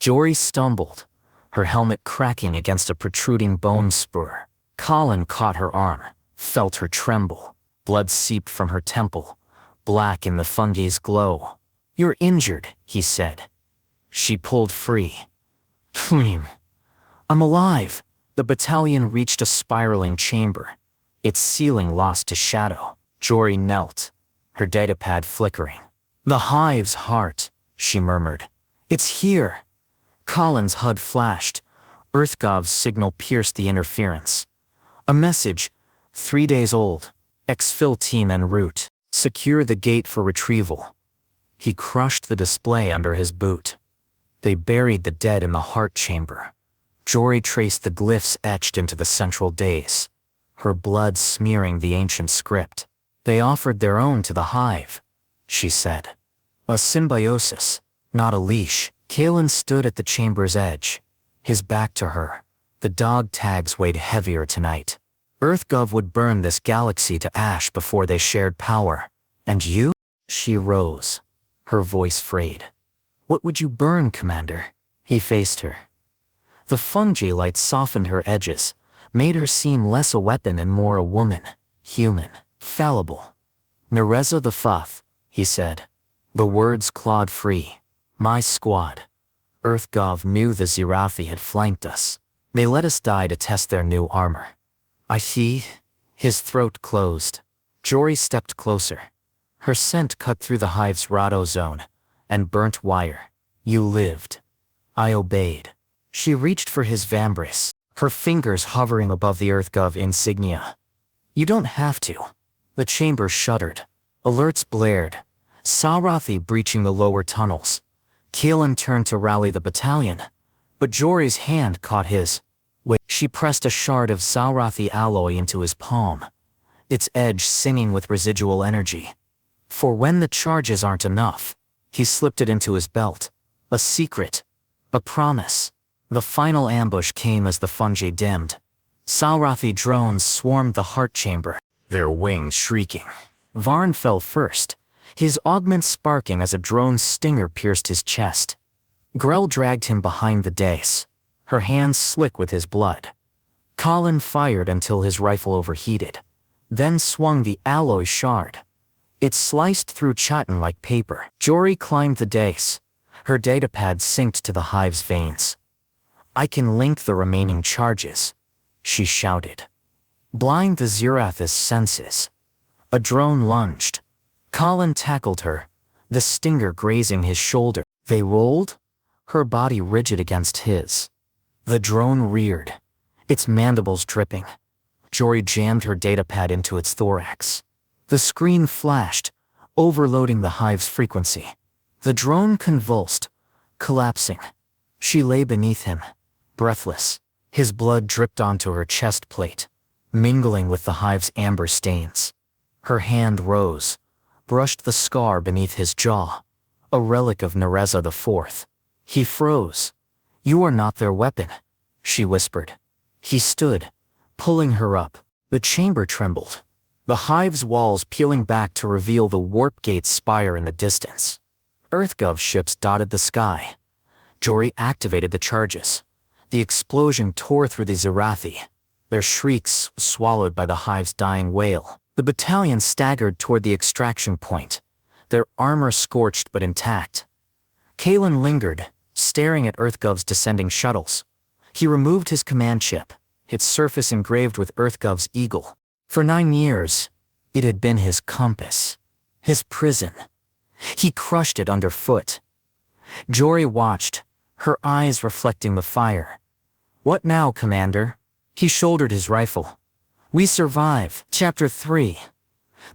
Jory stumbled, her helmet cracking against a protruding bone spur. Colin caught her arm, felt her tremble. Blood seeped from her temple, black in the fungi's glow. "You're injured," he said. She pulled free. "I'm alive." The battalion reached a spiraling chamber, its ceiling lost to shadow. Jory knelt, her datapad flickering. "The hive's heart," she murmured. "It's here." Colin's HUD flashed. EarthGov's signal pierced the interference. A message, 3 days old. Exfil team en route. Secure the gate for retrieval. He crushed the display under his boot. They buried the dead in the heart chamber. Jory traced the glyphs etched into the central dais, her blood smearing the ancient script. "They offered their own to the hive," she said. "A symbiosis, not a leash." Kalen stood at the chamber's edge, his back to her. The dog tags weighed heavier tonight. EarthGov would burn this galaxy to ash before they shared power. "And you?" She rose, her voice frayed. "What would you burn, Commander?" He faced her. The fungi light softened her edges, made her seem less a weapon and more a woman, human, fallible. "Nereza the Futh," he said. The words clawed free. "My squad." EarthGov knew the Xyrathi had flanked us. They let us die to test their new armor. "I see." His throat closed. Jory stepped closer. Her scent cut through the hive's rado zone and burnt wire. "You lived." I obeyed. She reached for his vambrace, her fingers hovering above the EarthGov insignia. "You don't have to." The chamber shuddered. Alerts blared. Xyrathi breaching the lower tunnels. Kalen turned to rally the battalion, but Jory's hand caught his. Wait. She pressed a shard of Xyrathi alloy into his palm, its edge singing with residual energy. For when the charges aren't enough, he slipped it into his belt. A secret. A promise. The final ambush came as the fungi dimmed. Xyrathi drones swarmed the heart chamber, their wings shrieking. Varn fell first, his augment sparking as a drone's stinger pierced his chest. Grell dragged him behind the dais, her hands slick with his blood. Colin fired until his rifle overheated, then swung the alloy shard. It sliced through chitin like paper. Jory climbed the dais, her datapad synced to the hive's veins. "I can link the remaining charges," she shouted. "Blind the Xyrathi's senses." A drone lunged. Colin tackled her, the stinger grazing his shoulder. They rolled, her body rigid against his. The drone reared, its mandibles dripping. Jory jammed her datapad into its thorax. The screen flashed, overloading the hive's frequency. The drone convulsed, collapsing. She lay beneath him, breathless. His blood dripped onto her chest plate, mingling with the hive's amber stains. Her hand rose, brushed the scar beneath his jaw, a relic of Nereza IV. He froze. "You are not their weapon," she whispered. He stood, pulling her up. The chamber trembled, the hive's walls peeling back to reveal the warp gate spire in the distance. EarthGov ships dotted the sky. Jory activated the charges. The explosion tore through the Xyrathi, their shrieks swallowed by the hive's dying wail. The battalion staggered toward the extraction point, their armor scorched but intact. Kalen lingered, staring at EarthGov's descending shuttles. He removed his command chip, its surface engraved with EarthGov's eagle. For 9 years, it had been his compass, his prison. He crushed it underfoot. Jory watched, her eyes reflecting the fire. "What now, Commander?" He shouldered his rifle. "We survive." Chapter 3.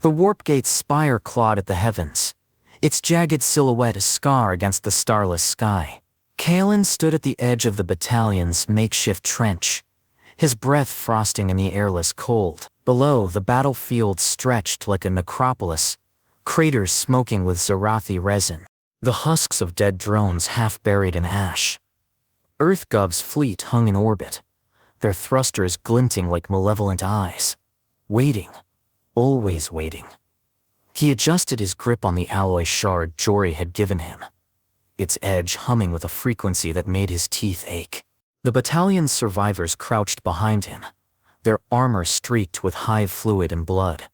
The warp gate's spire clawed at the heavens, its jagged silhouette a scar against the starless sky. Kalen stood at the edge of the battalion's makeshift trench, his breath frosting in the airless cold. Below, the battlefield stretched like a necropolis, craters smoking with Xyrathi resin, the husks of dead drones half buried in ash. EarthGov's fleet hung in orbit, their thrusters glinting like malevolent eyes. Waiting. Always waiting. He adjusted his grip on the alloy shard Jory had given him. its edge humming with a frequency that made his teeth ache. The battalion's survivors crouched behind him, their armor streaked with hive fluid and blood.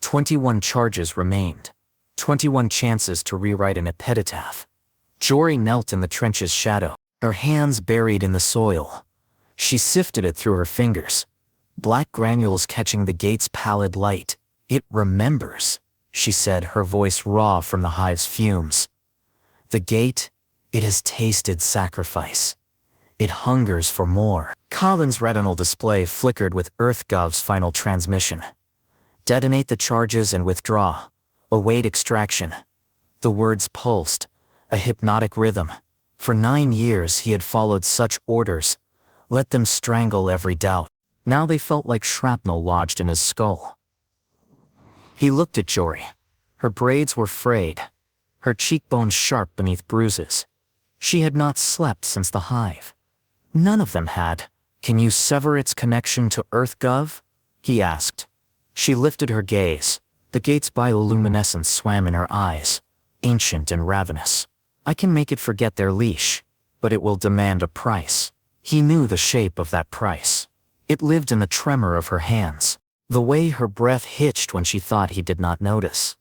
21 charges remained, 21 chances to rewrite an epitaph. Jory knelt in the trench's shadow, her hands buried in the soil. She sifted it through her fingers, black granules catching the gate's pallid light. "It remembers," she said, her voice raw from the hive's fumes. "The gate, it has tasted sacrifice. It hungers for more." Colin's retinal display flickered with EarthGov's final transmission. "Detonate the charges and withdraw. Await extraction." The words pulsed, a hypnotic rhythm. For 9 years he had followed such orders. Let them strangle every doubt. Now they felt like shrapnel lodged in his skull. He looked at Jory. Her braids were frayed, her cheekbones sharp beneath bruises. She had not slept since the hive. None of them had. "Can you sever its connection to EarthGov?" he asked. She lifted her gaze. The gate's bioluminescence swam in her eyes, ancient and ravenous. "I can make it forget their leash, but it will demand a price." He knew the shape of that price. It lived in the tremor of her hands, the way her breath hitched when she thought he did not notice.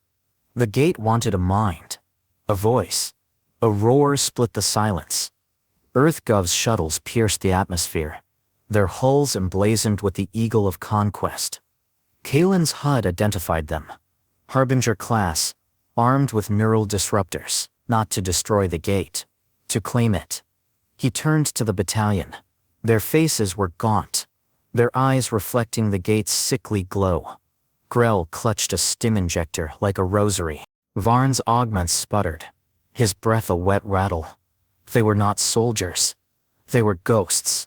The gate wanted a mind, a voice. A roar split the silence. EarthGov's shuttles pierced the atmosphere, their hulls emblazoned with the eagle of conquest. Kalen's HUD identified them. Harbinger class, armed with neural disruptors, not to destroy the gate, to claim it. He turned to the battalion. Their faces were gaunt, their eyes reflecting the gate's sickly glow. Grell clutched a stim injector like a rosary. Varn's augments sputtered, his breath a wet rattle. They were not soldiers. They were ghosts.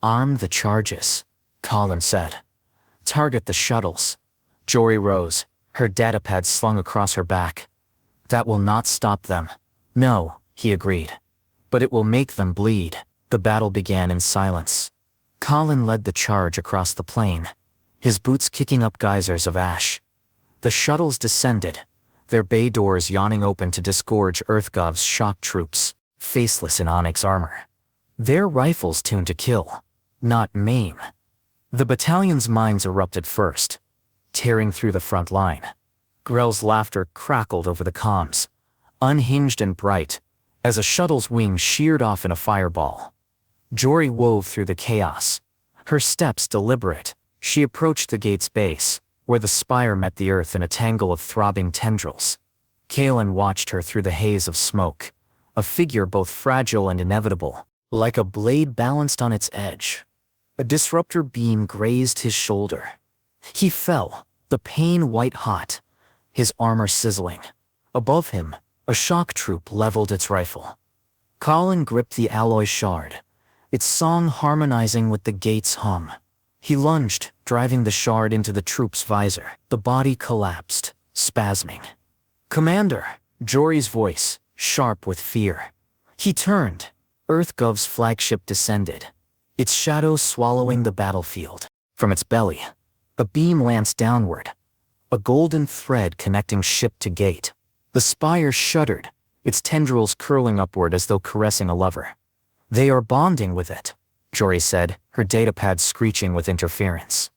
"Arm the charges," Colin said. "Target the shuttles." Jory rose, her datapad slung across her back. "That will not stop them." "No," he agreed. "But it will make them bleed." The battle began in silence. Colin led the charge across the plain, his boots kicking up geysers of ash. The shuttles descended, their bay doors yawning open to disgorge EarthGov's shock troops, faceless in onyx armor. Their rifles tuned to kill, not maim. The battalion's minds erupted first, tearing through the front line. Grell's laughter crackled over the comms, unhinged and bright, as a shuttle's wing sheared off in a fireball. Jory wove through the chaos, her steps deliberate. She approached the gate's base, where the spire met the earth in a tangle of throbbing tendrils. Kalen watched her through the haze of smoke, a figure both fragile and inevitable, like a blade balanced on its edge. A disruptor beam grazed his shoulder. He fell, the pain white-hot, his armor sizzling. Above him, a shock troop leveled its rifle. Colin gripped the alloy shard, its song harmonizing with the gate's hum. He lunged, driving the shard into the troop's visor. The body collapsed, spasming. "Commander!" Jory's voice, sharp with fear. He turned. EarthGov's flagship descended, its shadow swallowing the battlefield. From its belly, a beam lanced downward, a golden thread connecting ship to gate. The spire shuddered, its tendrils curling upward as though caressing a lover. "They are bonding with it," Jory said, her datapad screeching with interference.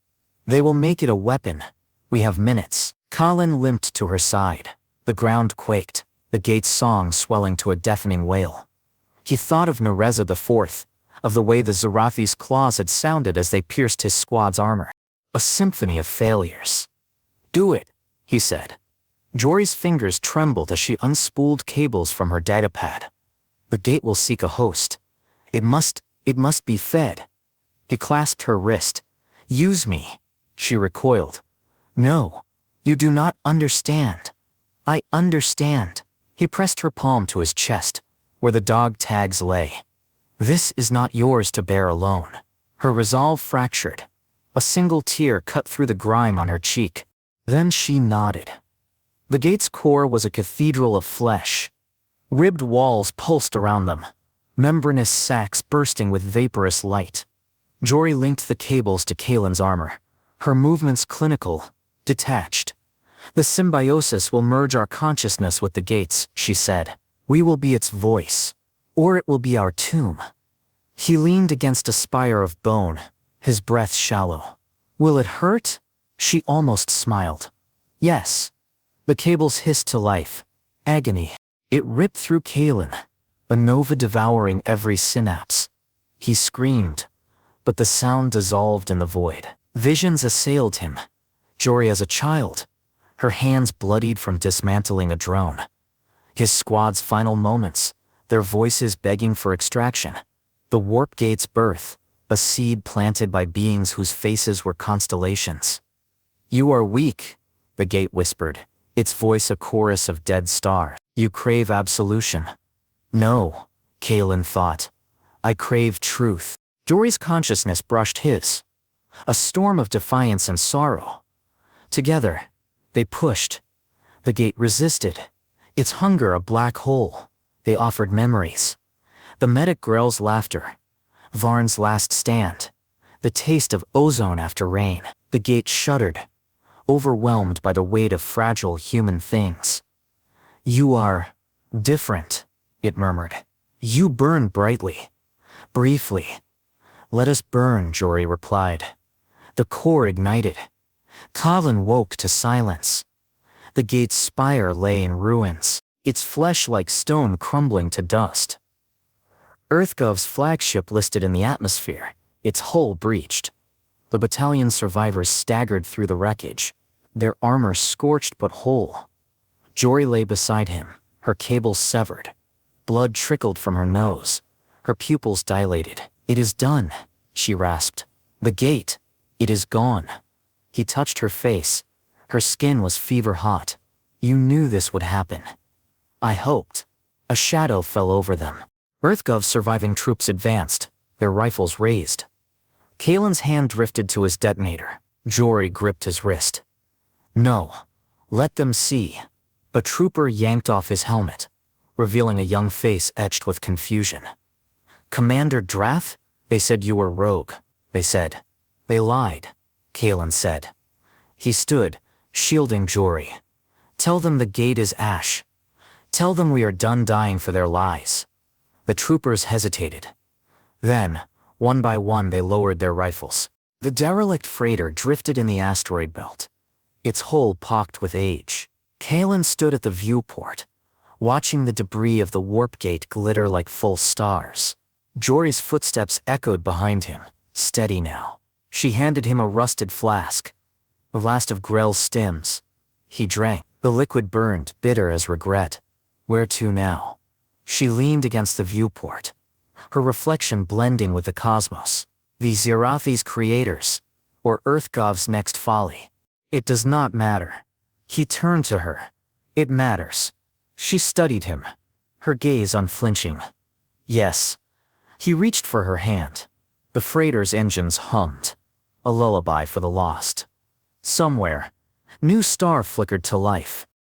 "They will make it a weapon. We have minutes." Colin limped to her side. The ground quaked, the gate's song swelling to a deafening wail. He thought of Nereza IV, of the way the Xyrathi's claws had sounded as they pierced his squad's armor. A symphony of failures. "Do it," he said. Jory's fingers trembled as she unspooled cables from her datapad. "The gate will seek a host. It must be fed." He clasped her wrist. "Use me." She recoiled. "No, you do not understand." "I understand." He pressed her palm to his chest, where the dog tags lay. "This is not yours to bear alone." Her resolve fractured. A single tear cut through the grime on her cheek. Then she nodded. The gate's core was a cathedral of flesh. Ribbed walls pulsed around them, membranous sacs bursting with vaporous light. Jory linked the cables to Kalen's armor, her movements clinical, detached. "The symbiosis will merge our consciousness with the gates," she said. We will be its voice, or it will be our tomb. He leaned against a spire of bone, his breath shallow. Will it hurt? She almost smiled. Yes. The cables hissed to life. Agony. It ripped through Kalen, a nova devouring every synapse. He screamed, but the sound dissolved in the void. Visions assailed him. Jory as a child, her hands bloodied from dismantling a drone. His squad's final moments, their voices begging for extraction. The warp gate's birth, a seed planted by beings whose faces were constellations. You are weak, the gate whispered, its voice a chorus of dead stars. You crave absolution. No, Kalen thought. I crave truth. Jory's consciousness brushed his. A storm of defiance and sorrow. Together, they pushed. The gate resisted. Its hunger a black hole. They offered memories. The medic Grell's laughter. Varn's last stand. The taste of ozone after rain. The gate shuddered, overwhelmed by the weight of fragile human things. You are different, it murmured. You burn brightly. Briefly. Let us burn, Jory replied. The core ignited. Kalen woke to silence. The gate's spire lay in ruins, its flesh like stone crumbling to dust. EarthGov's flagship listed in the atmosphere, its hull breached. The battalion's survivors staggered through the wreckage, their armor scorched but whole. Jory lay beside him, her cables severed. Blood trickled from her nose. Her pupils dilated. It is done, she rasped. The gate, it is gone. He touched her face. Her skin was fever hot. You knew this would happen. I hoped. A shadow fell over them. EarthGov's surviving troops advanced, their rifles raised. Kalen's hand drifted to his detonator. Jory gripped his wrist. No. Let them see. A trooper yanked off his helmet, revealing a young face etched with confusion. Commander Drath? They said you were rogue, they said. They lied, Kalen said. He stood, shielding Jory. Tell them the gate is ash. Tell them we are done dying for their lies. The troopers hesitated. Then, one by one they lowered their rifles. The derelict freighter drifted in the asteroid belt, its hull pocked with age. Kalen stood at the viewport, watching the debris of the warp gate glitter like full stars. Jory's footsteps echoed behind him, steady now. She handed him a rusted flask, the last of Grell's stems. He drank. The liquid burned, bitter as regret. Where to now? She leaned against the viewport, her reflection blending with the cosmos. The Xyrathi's creators, or EarthGov's next folly. It does not matter. He turned to her. It matters. She studied him, her gaze unflinching. Yes. He reached for her hand. The freighter's engines hummed, a lullaby for the lost. Somewhere, new star flickered to life.